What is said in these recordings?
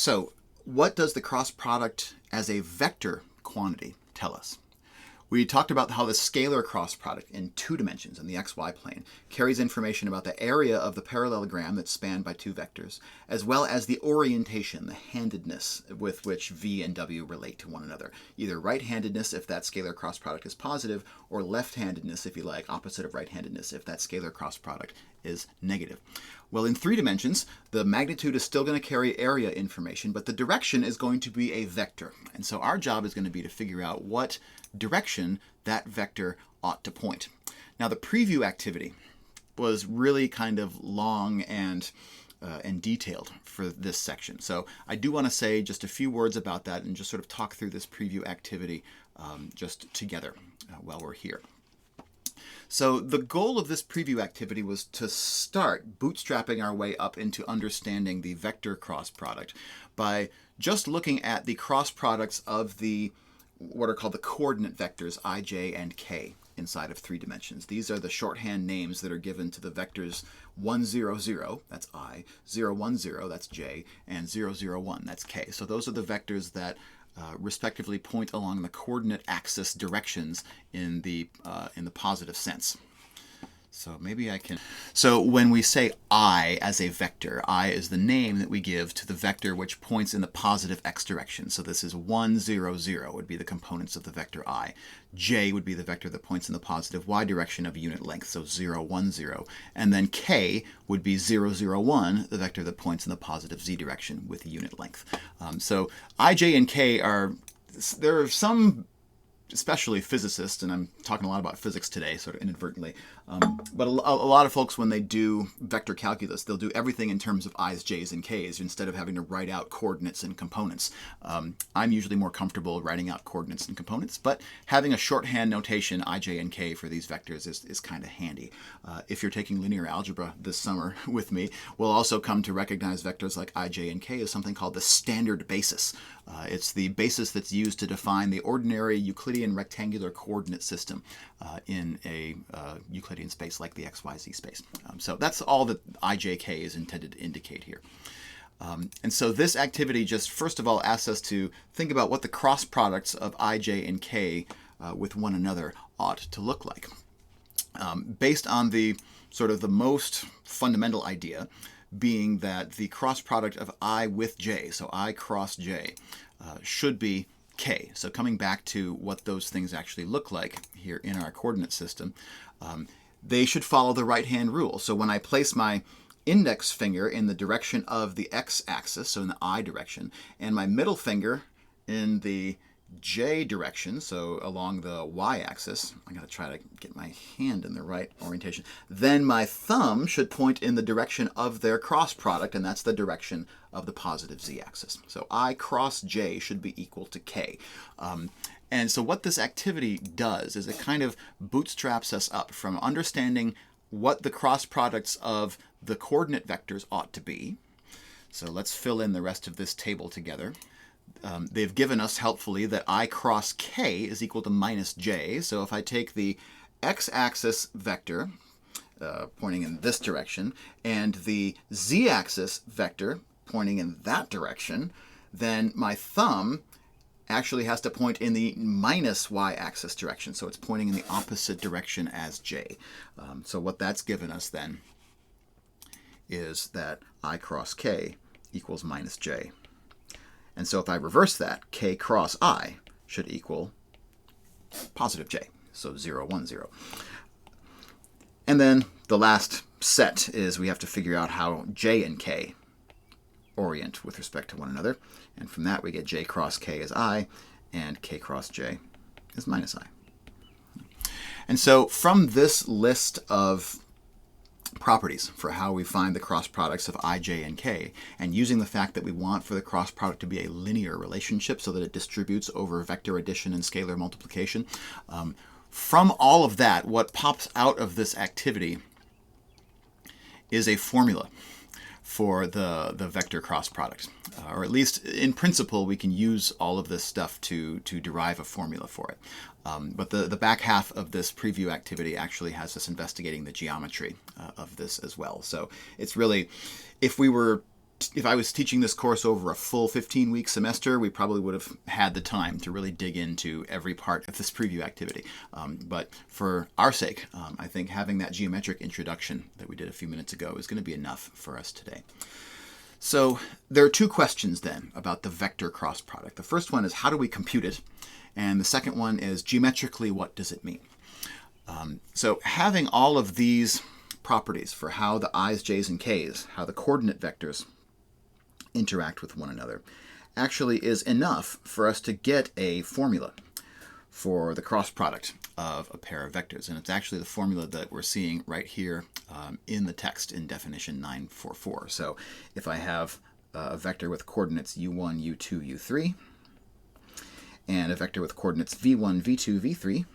So what does the cross product as a vector quantity tell us? We talked about how the scalar cross product in 2 dimensions in the xy plane carries information about the area of the parallelogram that's spanned by 2 vectors, as well as the orientation, the handedness with which v and w relate to one another. Either right-handedness if that scalar cross product is positive, or left-handedness, if you like, opposite of right-handedness, if that scalar cross product is negative. Well, in 3 dimensions, the magnitude is still going to carry area information, but the direction is going to be a vector. And so our job is going to be to figure out what direction that vector ought to point. Now, the preview activity was really kind of long and detailed for this section. So I do want to say just a few words about that and just sort of talk through this preview activity just together while we're here. So the goal of this preview activity was to start bootstrapping our way up into understanding the vector cross product by just looking at the cross products of the what are called the coordinate vectors I, j, and k inside of 3 dimensions. These are the shorthand names that are given to the vectors 1, 0, 0, that's I, 0, 1, 0, that's j, and 0, 0, 1, that's k. So those are the vectors that respectively point along the coordinate axis directions in the positive sense. So maybe I can... So when we say I as a vector, I is the name that we give to the vector which points in the positive x direction. So this is 1, 0, 0 would be the components of the vector I. J would be the vector that points in the positive y direction of unit length, so 0, 1, 0. And then k would be 0, 0, 1, the vector that points in the positive z direction with unit length. So I, j, and k are... There are some... especially physicists, and I'm talking a lot about physics today, sort of inadvertently, but a lot of folks, when they do vector calculus, they'll do everything in terms of i's, j's, and k's instead of having to write out coordinates and components. I'm usually more comfortable writing out coordinates and components, but having a shorthand notation, I, j, and k for these vectors is kind of handy. If you're taking linear algebra this summer with me, we'll also come to recognize vectors like I, j, and k as something called the standard basis. It's the basis that's used to define the ordinary Euclidean rectangular coordinate system in a Euclidean space like the XYZ space. So that's all that IJK is intended to indicate here. And so this activity just first of all asks us to think about what the cross products of IJ and K with one another ought to look like. Based on the sort of the most fundamental idea being that the cross product of I with J, so I cross J, should be K. So coming back to what those things actually look like here in our coordinate system, they should follow the right-hand rule. So when I place my index finger in the direction of the x-axis, so in the I direction, and my middle finger in the J direction, so along the y-axis, I'm going to try to get my hand in the right orientation, then my thumb should point in the direction of their cross product, and that's the direction of the positive z-axis. So I cross J should be equal to K. And so what this activity does is it kind of bootstraps us up from understanding what the cross products of the coordinate vectors ought to be. So let's fill in the rest of this table together. They've given us helpfully that I cross K is equal to minus J. So if I take the x-axis vector pointing in this direction and the z-axis vector pointing in that direction, then my thumb actually has to point in the minus y-axis direction. So it's pointing in the opposite direction as J. So what that's given us then is that I cross K equals minus J. And so if I reverse that, K cross I should equal positive J, so 0, 1, 0. And then the last set is we have to figure out how J and K orient with respect to one another. And from that we get J cross K as I, and K cross J is minus I. And so from this list of properties for how we find the cross products of I, J, and K, and using the fact that we want for the cross product to be a linear relationship so that it distributes over vector addition and scalar multiplication, from all of that, what pops out of this activity is a formula for the vector cross product. Or at least in principle, we can use all of this stuff to derive a formula for it. But the back half of this preview activity actually has us investigating the geometry of this as well. So it's really, if we were if I was teaching this course over a full 15-week semester, we probably would have had the time to really dig into every part of this preview activity. But for our sake, I think having that geometric introduction that we did a few minutes ago is going to be enough for us today. So there are two questions then about the vector cross product. The first one is, how do we compute it? And the second one is, geometrically, what does it mean? So having all of these properties for how the i's, j's, and k's, how the coordinate vectors interact with one another, actually is enough for us to get a formula for the cross product of a pair of vectors. And it's actually the formula that we're seeing right here in the text in definition 944. So if I have a vector with coordinates u1, u2, u3, and a vector with coordinates v1, v2, v3,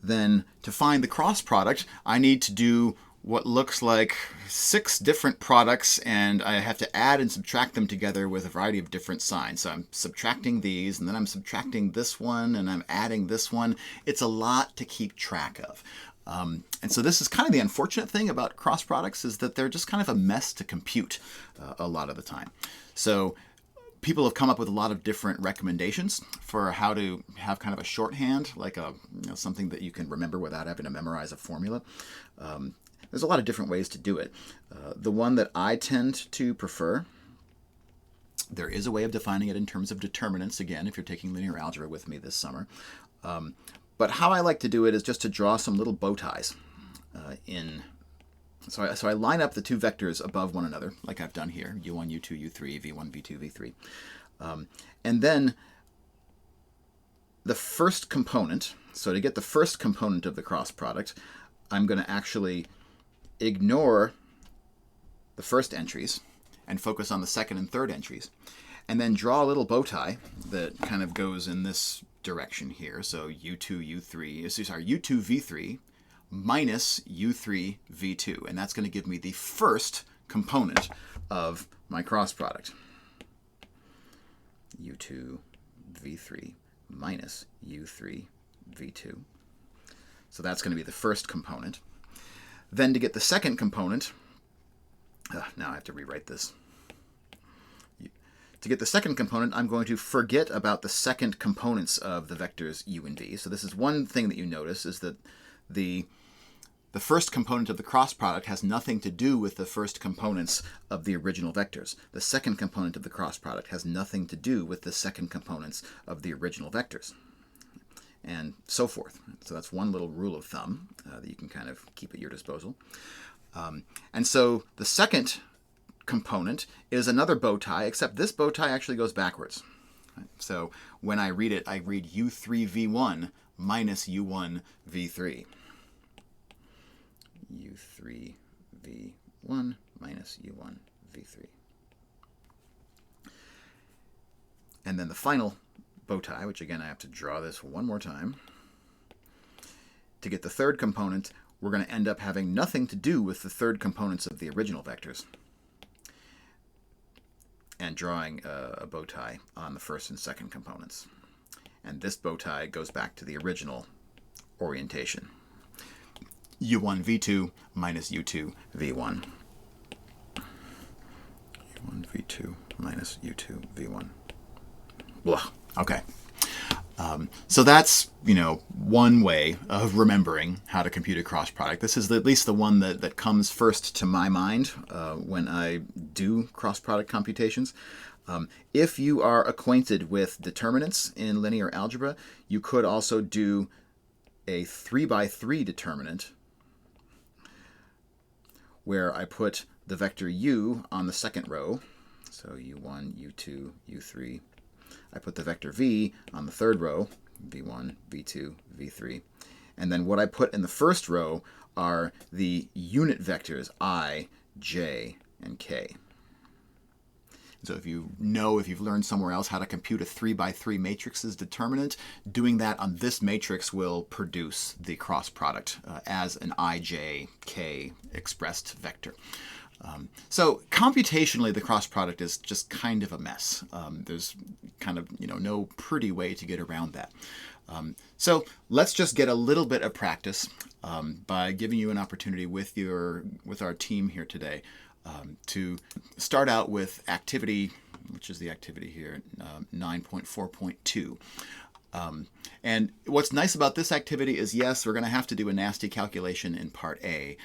then to find the cross product, I need to do what looks like 6 different products, and I have to add and subtract them together with a variety of different signs. So I'm subtracting these, and then I'm subtracting this one, and I'm adding this one. It's a lot to keep track of. And so this is kind of the unfortunate thing about cross products, is that they're just kind of a mess to compute a lot of the time. So people have come up with a lot of different recommendations for how to have kind of a shorthand, like something that you can remember without having to memorize a formula. There's a lot of different ways to do it. The one that I tend to prefer, there is a way of defining it in terms of determinants, again, if you're taking linear algebra with me this summer. But how I like to do it is just to draw some little bow ties So I line up the two vectors above one another, like I've done here, u1, u2, u3, v1, v2, v3. And then the first component, so to get the first component of the cross product, I'm going to actually ignore the first entries and focus on the second and third entries, and then draw a little bow tie that kind of goes in this direction here. So u2, v3 minus u3, v2, and that's going to give me the first component of my cross product. u2, v3 minus u3, v2. So that's going to be the first component. Then to get the second component, now I have to rewrite this. To get the second component, I'm going to forget about the second components of the vectors u and v. So this is one thing that you notice, is that the first component of the cross product has nothing to do with the first components of the original vectors. The second component of the cross product has nothing to do with the second components of the original vectors, and so forth. So that's one little rule of thumb that you can kind of keep at your disposal. And so the second component is another bow tie, except this bow tie actually goes backwards. So when I read it, I read u3v1 minus u1v3. u3v1 minus u1v3. And then the final bow tie, which again I have to draw this one more time. To get the third component, we're going to end up having nothing to do with the third components of the original vectors, and drawing a bow tie on the first and second components. And this bow tie goes back to the original orientation. u1, v2 minus u2, v1. u1, v2 minus u2, v1. Blah. Okay. So that's, one way of remembering how to compute a cross product. This is at least the one that comes first to my mind when I do cross product computations. If you are acquainted with determinants in linear algebra, you could also do a 3x3 determinant where I put the vector u on the second row, so u1, u2, u3. I put the vector v on the third row, v1, v2, v3. And then what I put in the first row are the unit vectors I, j, and k. So if you've learned somewhere else how to compute a 3x3 matrix's determinant, doing that on this matrix will produce the cross product as an ij, k expressed vector. So computationally, the cross product is just kind of a mess. There's kind of no pretty way to get around that. So let's just get a little bit of practice by giving you an opportunity with our team here today to start out with activity, which is the activity here, 9.4.2. And what's nice about this activity is, yes, we're going to have to do a nasty calculation in part A.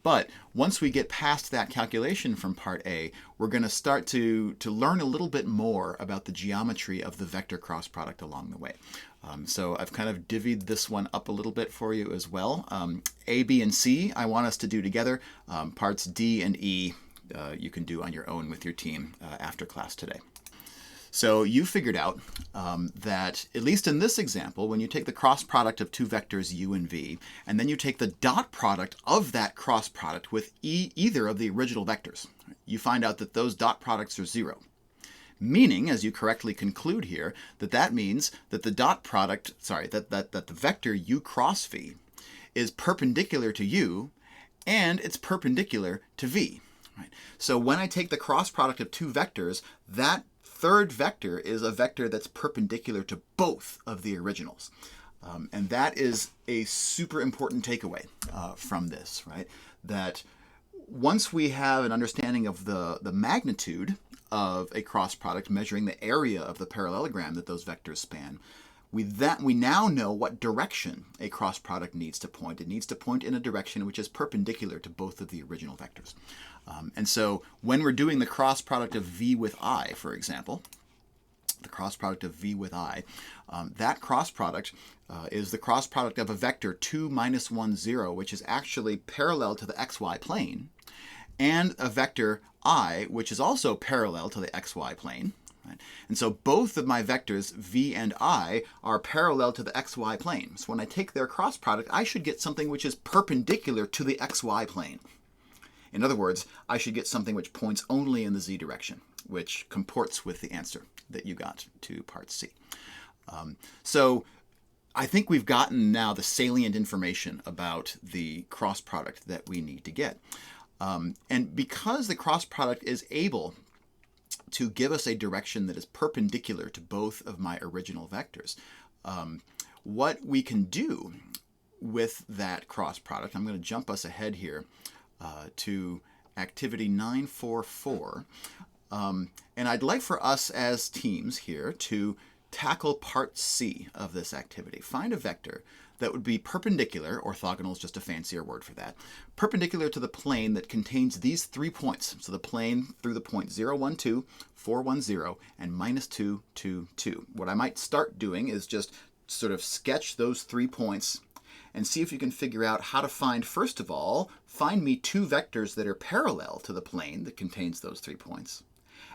But once we get past that calculation from part A, we're going to start to learn a little bit more about the geometry of the vector cross product along the way. So I've kind of divvied this one up a little bit for you as well. A, B, and C I want us to do together. Parts D and E you can do on your own with your team after class today. So you figured out that, at least in this example, when you take the cross product of two vectors u and v, and then you take the dot product of that cross product with either of the original vectors, you find out that those dot products are 0. Meaning, as you correctly conclude here, that means that the dot product, that the vector u cross v is perpendicular to u, and it's perpendicular to v. Right? So when I take the cross product of two vectors, that third vector is a vector that's perpendicular to both of the originals. And that is a super important takeaway from this, right? That once we have an understanding of the magnitude of a cross product measuring the area of the parallelogram that those vectors span, we now know what direction a cross product needs to point. It needs to point in a direction which is perpendicular to both of the original vectors. And so when we're doing the cross product of v with I, for example, the cross product of v with I, that cross product is the cross product of a vector 2, -1, 0, which is actually parallel to the xy plane, and a vector I, which is also parallel to the xy plane. Right? And so both of my vectors, v and I, are parallel to the xy plane. So when I take their cross product, I should get something which is perpendicular to the xy plane. In other words, I should get something which points only in the z direction, which comports with the answer that you got to part C. So I think we've gotten now the salient information about the cross product that we need to get. And because the cross product is able to give us a direction that is perpendicular to both of my original vectors, what we can do with that cross product, I'm going to jump us ahead here to activity 9.4.4. And I'd like for us as teams here to tackle part C of this activity. Find a vector that would be perpendicular, orthogonal is just a fancier word for that, perpendicular to the plane that contains these 3 points. So the plane through the point 0, 1, 2, 4, 1, 0, and -2, 2, 2. What I might start doing is just sort of sketch those 3 points and see if you can figure out how to find, first of all, find me 2 vectors that are parallel to the plane that contains those 3 points.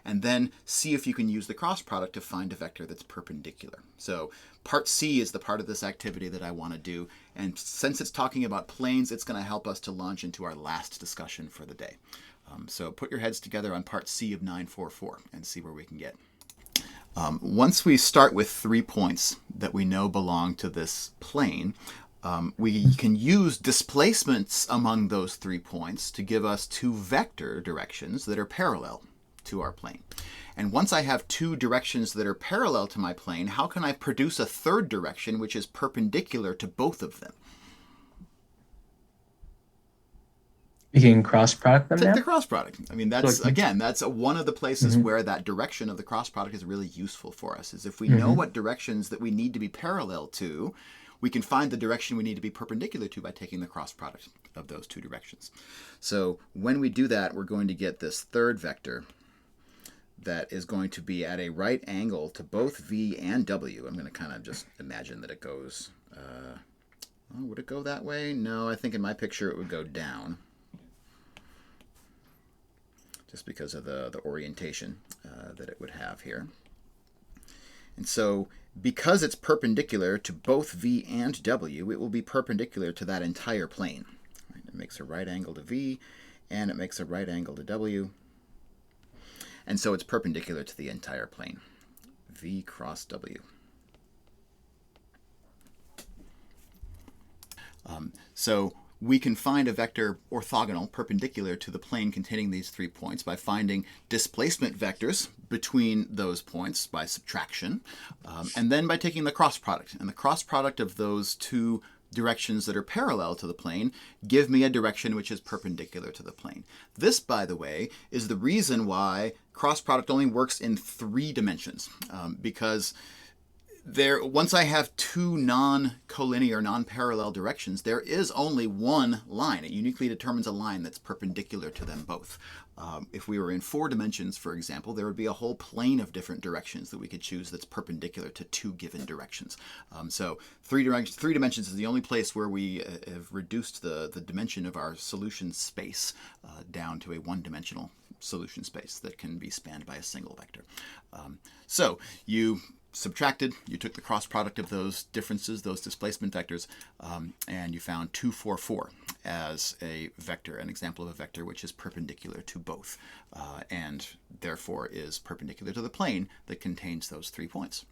And then see if you can use the cross product to find a vector that's perpendicular. So part C is the part of this activity that I want to do. And since it's talking about planes, it's going to help us to launch into our last discussion for the day. So put your heads together on part C of 9.4.4 and see where we can get. Once we start with 3 points that we know belong to this plane, we can use displacements among those 3 points to give us 2 vector directions that are parallel to our plane. And once I have 2 directions that are parallel to my plane, how can I produce a third direction which is perpendicular to both of them? You can cross product them now? The cross product. I mean, that's, again, that's one of the places where that direction of the cross product is really useful for us, is if we know what directions that we need to be parallel to, we can find the direction we need to be perpendicular to by taking the cross product of those 2 directions. So when we do that, we're going to get this third vector that is going to be at a right angle to both v and w. I'm going to kind of just imagine that it goes, would it go that way? No, I think in my picture it would go down, just because of the orientation that it would have here. And so because it's perpendicular to both v and w, it will be perpendicular to that entire plane. Right? It makes a right angle to v, and it makes a right angle to w. And so it's perpendicular to the entire plane, v cross w. So we can find a vector orthogonal, perpendicular to the plane containing these 3 points by finding displacement vectors between those points by subtraction, and then by taking the cross product. And the cross product of those 2 directions that are parallel to the plane give me a direction which is perpendicular to the plane. This, by the way, is the reason why cross product only works in 3 dimensions, because once I have 2 non-collinear, non-parallel directions, there is only one line. It uniquely determines a line that's perpendicular to them both. If we were in 4 dimensions, for example, there would be a whole plane of different directions that we could choose that's perpendicular to 2 given directions. So 3 dimensions is the only place where we have reduced the dimension of our solution space down to a 1-dimensional solution space that can be spanned by a single vector. So you subtracted, you took the cross product of those differences, those displacement vectors, and you found 2, 4, 4 as a vector, an example of a vector which is perpendicular to both, and therefore is perpendicular to the plane that contains those 3 points.